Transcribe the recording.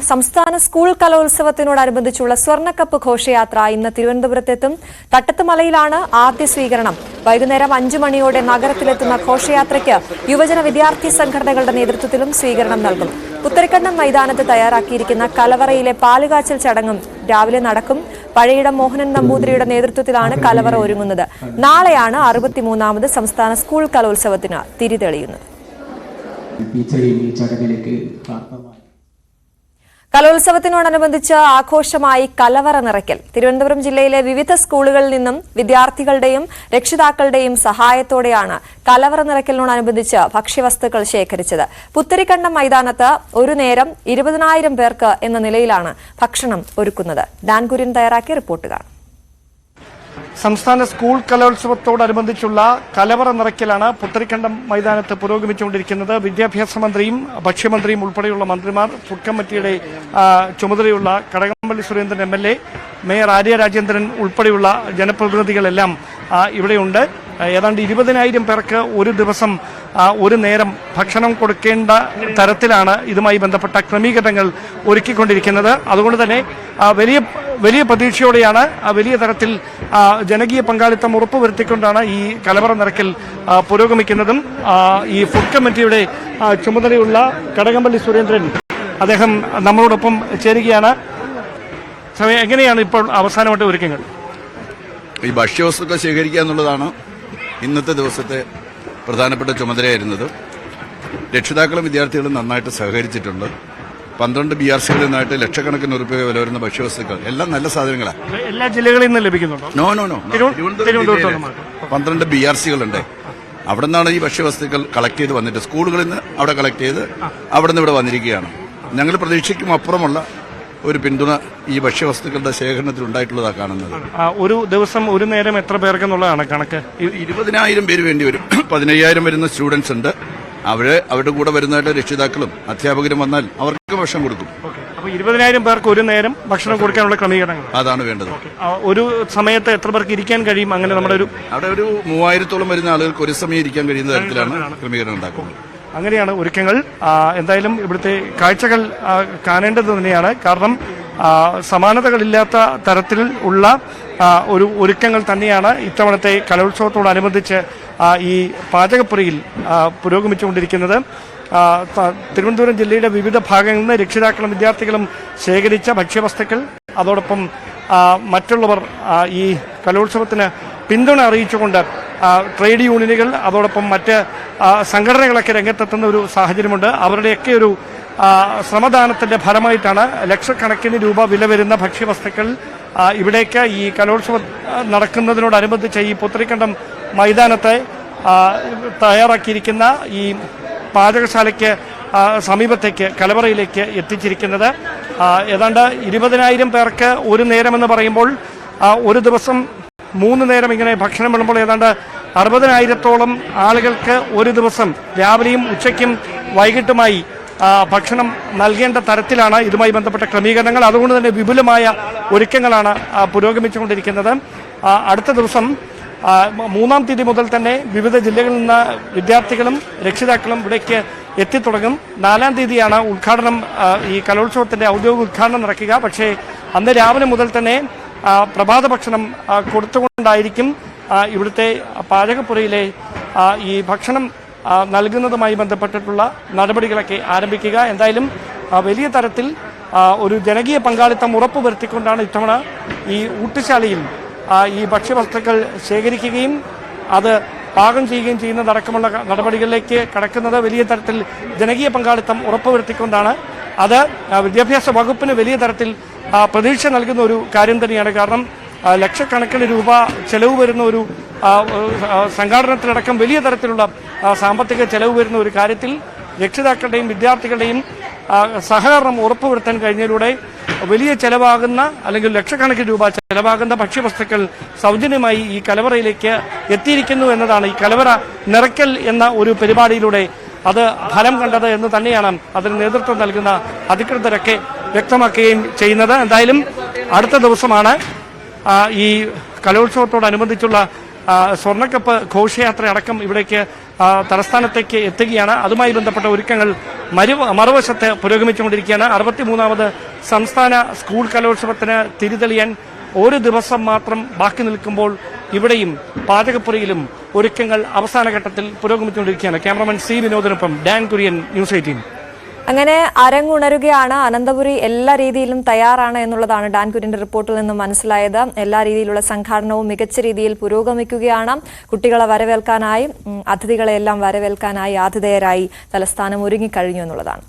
സംസ്ഥാന സ്കൂൾ കലോത്സവത്തിനോടനുബന്ധിച്ചുള്ള സ്വർണ്ണക്കപ്പ് ഘോഷയാത്ര ഇന്ന് തിരുവനന്തപുരത്തെത്തും. തട്ടത്തുമലയിലാണ് ആദ്യ സ്വീകരണം. വൈകുന്നേരം 5 മണിയോടെ നഗരത്തിലെത്തുന്ന ഘോഷയാത്രയ്ക്ക് യുവജന വിദ്യാർത്ഥി സംഘടനകളുടെ നേതൃത്വത്തിലും സ്വീകരണം നൽകും. പുത്തരിക്കണ്ടം മൈതാനത്ത് തയ്യാറാക്കിയിരിക്കുന്ന കലവറയിലെ പാലുകാച്ചൽ ചടങ്ങും രാവിലെ നടക്കും. പഴയിടം മോഹനൻ നമ്പൂതിരിയുടെ നേതൃത്വത്തിലാണ് കലവറ ഒരുങ്ങുന്നത്. നാളെയാണ് 63ാമത് സംസ്ഥാന സ്കൂൾ കലോത്സവത്തിന് തിരിതെളിയുന്നത്. കലോത്സവത്തിനോടനുബന്ധിച്ച് ആഘോഷമായി കലവറ നിറയ്ക്കൽ. തിരുവനന്തപുരം ജില്ലയിലെ വിവിധ സ്കൂളുകളിൽ നിന്നും വിദ്യാർത്ഥികളുടെയും രക്ഷിതാക്കളുടെയും സഹായത്തോടെയാണ് കലവറ നിറയ്ക്കലിനോടനുബന്ധിച്ച് ഭക്ഷ്യവസ്തുക്കൾ ശേഖരിച്ചത്. പുത്തരിക്കണ്ടം മൈതാനത്ത് ഒരു നേരം 20,000 പേർക്ക് എന്ന നിലയിലാണ് ഭക്ഷണം ഒരുക്കുന്നത്. ഡാൻ കുര്യൻ തയ്യാറാക്കിയ റിപ്പോർട്ട് കാണാം. സംസ്ഥാന സ്കൂൾ കലോത്സവത്തോടനുബന്ധിച്ചുള്ള കലവറ നിറയ്ക്കലാണ് പുത്തരിക്കണ്ടം മൈതാനത്ത് പുരോഗമിച്ചുകൊണ്ടിരിക്കുന്നത്. വിദ്യാഭ്യാസ മന്ത്രിയും ഭക്ഷ്യമന്ത്രിയും ഉൾപ്പെടെയുള്ള മന്ത്രിമാർ, ഫുഡ് കമ്മിറ്റിയുടെ ചുമതലയുള്ള കടകംപള്ളി സുരേന്ദ്രൻ MLA, മേയർ ആര്യ രാജേന്ദ്രൻ ഉൾപ്പെടെയുള്ള ജനപ്രതിനിധികളെല്ലാം ഇവിടെയുണ്ട്. ഏതാണ്ട് 20,000 പേർക്ക് ഒരു ദിവസം ഒരു നേരം ഭക്ഷണം കൊടുക്കേണ്ട തരത്തിലാണ് ഇതുമായി ബന്ധപ്പെട്ട ക്രമീകരണങ്ങൾ ഒരുക്കിക്കൊണ്ടിരിക്കുന്നത്. അതുകൊണ്ട് തന്നെ വലിയ പ്രതീക്ഷയോടെയാണ് വലിയ തരത്തിൽ ജനകീയ പങ്കാളിത്തം ഉറപ്പുവരുത്തിക്കൊണ്ടാണ് ഈ കലവറ നിറയ്ക്കൽ പുരോഗമിക്കുന്നതും. ഈ ഫുഡ് കമ്മിറ്റിയുടെ ചുമതലയുള്ള കടകംപള്ളി സുരേന്ദ്രൻ അദ്ദേഹം നമ്മളോടൊപ്പം ചേരുകയാണ്. എങ്ങനെയാണ് ഇപ്പോൾ അവസാനമായിട്ട് ഒരുക്കങ്ങൾ? ഈ ഭക്ഷ്യവസ്തുക്കൾ ശേഖരിക്കുക എന്നുള്ളതാണ് ഇന്നത്തെ ദിവസത്തെ പ്രധാനപ്പെട്ട ചുമതലയായിരുന്നത്. രക്ഷിതാക്കളും വിദ്യാർത്ഥികളും നന്നായിട്ട് സഹകരിച്ചിട്ടുണ്ട്. 12 BRCകളിൽ നിന്നായിട്ട് ലക്ഷക്കണക്കിന് രൂപ വില വരുന്ന ഭക്ഷ്യവസ്തുക്കൾ എല്ലാം നല്ല സാധനങ്ങളാണ്. എല്ലാ ജില്ലകളിൽ നിന്ന് ലഭിക്കുന്നുണ്ടോ? നോ. തിരുവനന്തപുരം 12 BRCകളുണ്ട്. അവിടെ നിന്നാണ് ഈ ഭക്ഷ്യവസ്തുക്കൾ കളക്ട് ചെയ്ത് വന്നിട്ട് സ്കൂളുകളിൽ നിന്ന് അവിടെ കളക്ട് ചെയ്ത് അവിടെ നിന്ന് ഇവിടെ വന്നിരിക്കുകയാണ്. ഞങ്ങൾ പ്രതീക്ഷയ്ക്കും അപ്പുറമുള്ള ഒരു പിന്തുണ ഈ ഭക്ഷ്യവസ്തുക്കളുടെ ശേഖരണത്തിൽ ഉണ്ടായിട്ടുള്ളതാണ് കാണുന്നത്. ഒരു ദിവസം ഒരു നേരം എത്ര പേർക്ക് എന്നുള്ളതാണ് കണക്ക്? 20,000 പേര് വേണ്ടി വരും. 15,000 വരുന്ന സ്റ്റുഡൻസ് ഉണ്ട്. അവരുടെ കൂടെ വരുന്നതായിട്ട് രക്ഷിതാക്കളും അധ്യാപകരും വന്നാൽ അവർക്ക് ഭക്ഷണം കൊടുക്കും. അപ്പോൾ 20,000 പേർക്ക് ഒരു നേരം ഭക്ഷണം കൊടുക്കാനുള്ള ക്രമീകരണങ്ങൾ അതാണ് വേണ്ടത്. ഒരു സമയത്ത് എത്ര പേർക്ക് ഇരിക്കാൻ കഴിയും? അങ്ങനെ നമ്മുടെ അവിടെ ഒരു 3000-ഓളം വരുന്ന ആളുകൾക്ക് ഒരു സമയം ഇരിക്കാൻ കഴിയുന്ന തരത്തിലാണ് ക്രമീകരണം ഉണ്ടാക്കുന്നത്. അങ്ങനെയാണ് ഒരുക്കങ്ങൾ. എന്തായാലും ഇവിടുത്തെ കാഴ്ചകൾ കാണേണ്ടത് തന്നെയാണ്. കാരണം സമാനതകളില്ലാത്ത തരത്തിൽ ഉള്ള ഒരു ഒരുക്കങ്ങൾ തന്നെയാണ് ഇത്തവണത്തെ കലോത്സവത്തോടനുബന്ധിച്ച് ഈ പാചകപ്പുരയിൽ പുരോഗമിച്ചുകൊണ്ടിരിക്കുന്നത്. തിരുവനന്തപുരം ജില്ലയുടെ വിവിധ ഭാഗങ്ങളിൽ നിന്ന് രക്ഷിതാക്കളും വിദ്യാർത്ഥികളും ശേഖരിച്ച ഭക്ഷ്യവസ്തുക്കൾ, അതോടൊപ്പം മറ്റുള്ളവർ ഈ കലോത്സവത്തിന് പിന്തുണ അറിയിച്ചുകൊണ്ട് ട്രേഡ് യൂണിയനുകൾ, അതോടൊപ്പം മറ്റ് സംഘടനകളൊക്കെ രംഗത്തെത്തുന്ന ഒരു സാഹചര്യമുണ്ട്. അവരുടെയൊക്കെ ഒരു ശ്രമദാനത്തിന്റെ ഫലമായിട്ടാണ് ലക്ഷക്കണക്കിന് രൂപ വില വരുന്ന ഭക്ഷ്യവസ്തുക്കൾ ഇവിടേക്ക് ഈ കലോത്സവം നടക്കുന്നതിനോടനുബന്ധിച്ച് ഈ പുത്തരിക്കണ്ടം മൈതാനത്തെ തയ്യാറാക്കിയിരിക്കുന്ന ഈ പാചകശാലയ്ക്ക് സമീപത്തേക്ക് കലവറയിലേക്ക് എത്തിച്ചിരിക്കുന്നത്. ഏതാണ്ട് 20,000 പേർക്ക് ഒരു നേരമെന്ന് പറയുമ്പോൾ ഒരു ദിവസം 3 നേരം ഇങ്ങനെ ഭക്ഷണം വിളമ്പോൾ ഏതാണ്ട് 60,000-ഓളം ആളുകൾക്ക് ഒരു ദിവസം രാവിലെയും ഉച്ചയ്ക്കും വൈകിട്ടുമായി ഭക്ഷണം നൽകേണ്ട തരത്തിലാണ് ഇതുമായി ബന്ധപ്പെട്ട ക്രമീകരണങ്ങൾ. അതുകൊണ്ട് തന്നെ വിപുലമായ ഒരുക്കങ്ങളാണ് പുരോഗമിച്ചുകൊണ്ടിരിക്കുന്നത്. അടുത്ത ദിവസം 3-ാം തീയതി മുതൽ തന്നെ വിവിധ ജില്ലകളിൽ നിന്ന് വിദ്യാർത്ഥികളും രക്ഷിതാക്കളും ഇവിടേക്ക് എത്തിത്തുടങ്ങും. 4-ാം തീയതിയാണ് ഉദ്ഘാടനം, ഈ കലോത്സവത്തിന്റെ ഔദ്യോഗിക ഉദ്ഘാടനം നടക്കുക. പക്ഷേ അന്ന് രാവിലെ മുതൽ തന്നെ പ്രഭാത ഭക്ഷണം കൊടുത്തുകൊണ്ടായിരിക്കും ഇവിടുത്തെ പാചകപ്പുരയിലെ ഈ ഭക്ഷണം നൽകുന്നതുമായി ബന്ധപ്പെട്ടിട്ടുള്ള നടപടികളൊക്കെ ആരംഭിക്കുക. എന്തായാലും വലിയ തരത്തിൽ ഒരു ജനകീയ പങ്കാളിത്തം ഉറപ്പുവരുത്തിക്കൊണ്ടാണ് ഇത്തവണ ഈ ഊട്ടുശാലയിൽ ഈ ഭക്ഷ്യവസ്തുക്കൾ ശേഖരിക്കുകയും അത് പാകം ചെയ്യുകയും ചെയ്യുന്നതടക്കമുള്ള നടപടികളിലേക്ക് കടക്കുന്നത്. വലിയ തരത്തിൽ ജനകീയ പങ്കാളിത്തം ഉറപ്പുവരുത്തിക്കൊണ്ടാണ്. അത് വിദ്യാഭ്യാസ വകുപ്പിന് വലിയ തരത്തിൽ പ്രതീക്ഷ നൽകുന്ന ഒരു കാര്യം തന്നെയാണ്. കാരണം ലക്ഷക്കണക്കിന് രൂപ ചെലവ് വരുന്ന ഒരു സംഘാടനത്തിലടക്കം വലിയ തരത്തിലുള്ള സാമ്പത്തിക ചെലവ് വരുന്ന ഒരു കാര്യത്തിൽ രക്ഷിതാക്കളുടെയും വിദ്യാർത്ഥികളുടെയും സഹകരണം ഉറപ്പുവരുത്താൻ കഴിഞ്ഞതിലൂടെ വലിയ ചെലവാകുന്ന, അല്ലെങ്കിൽ ലക്ഷക്കണക്കിന് രൂപ ചെലവാകുന്ന ഭക്ഷ്യവസ്തുക്കൾ സൗജന്യമായി ഈ കലവറയിലേക്ക് എത്തിയിരിക്കുന്നു എന്നതാണ് ഈ കലവറ നിറയ്ക്കൽ എന്ന ഒരു പരിപാടിയിലൂടെ അത് ഫലം കണ്ടത് എന്ന് തന്നെയാണ് അതിന് നേതൃത്വം നൽകുന്ന അധികൃതരൊക്കെ വ്യക്തമാക്കുകയും ചെയ്യുന്നത്. എന്തായാലും അടുത്ത ദിവസമാണ് ഈ കലോത്സവത്തോടനുബന്ധിച്ചുള്ള സ്വർണ്ണക്കപ്പ് ഘോഷയാത്ര അടക്കം ഇവിടേക്ക് തലസ്ഥാനത്തേക്ക് എത്തുകയാണ്. അതുമായി ബന്ധപ്പെട്ട ഒരുക്കങ്ങൾ മറുവശത്ത് പുരോഗമിച്ചുകൊണ്ടിരിക്കുകയാണ്. 63ാമത് സംസ്ഥാന സ്കൂൾ കലോത്സവത്തിന് തിരിതെളിയാൻ ഒരു ദിവസം മാത്രം ബാക്കി നിൽക്കുമ്പോൾ ഇവിടെയും പാചകപ്പുരയിലും ഒരുക്കങ്ങൾ അവസാന ഘട്ടത്തിൽ പുരോഗമിച്ചുകൊണ്ടിരിക്കുകയാണ്. ക്യാമറമാൻ സി വിനോദിനൊപ്പം ഡാൻ കുര്യൻ, ന്യൂസ് 18. അങ്ങനെ അരങ്ങുണരുകയാണ്. അനന്തപുരി എല്ലാ രീതിയിലും തയ്യാറാണ് എന്നുള്ളതാണ് ഡാൻ കുര്യന്റെ റിപ്പോർട്ടിൽ നിന്നും മനസ്സിലായത്. എല്ലാ രീതിയിലുള്ള സംഘാടനവും മികച്ച രീതിയിൽ പുരോഗമിക്കുകയാണ്. കുട്ടികളെ വരവേൽക്കാനായി, അതിഥികളെല്ലാം വരവേൽക്കാനായി ആതിഥേയരായി തലസ്ഥാനം ഒരുങ്ങിക്കഴിഞ്ഞു എന്നുള്ളതാണ്.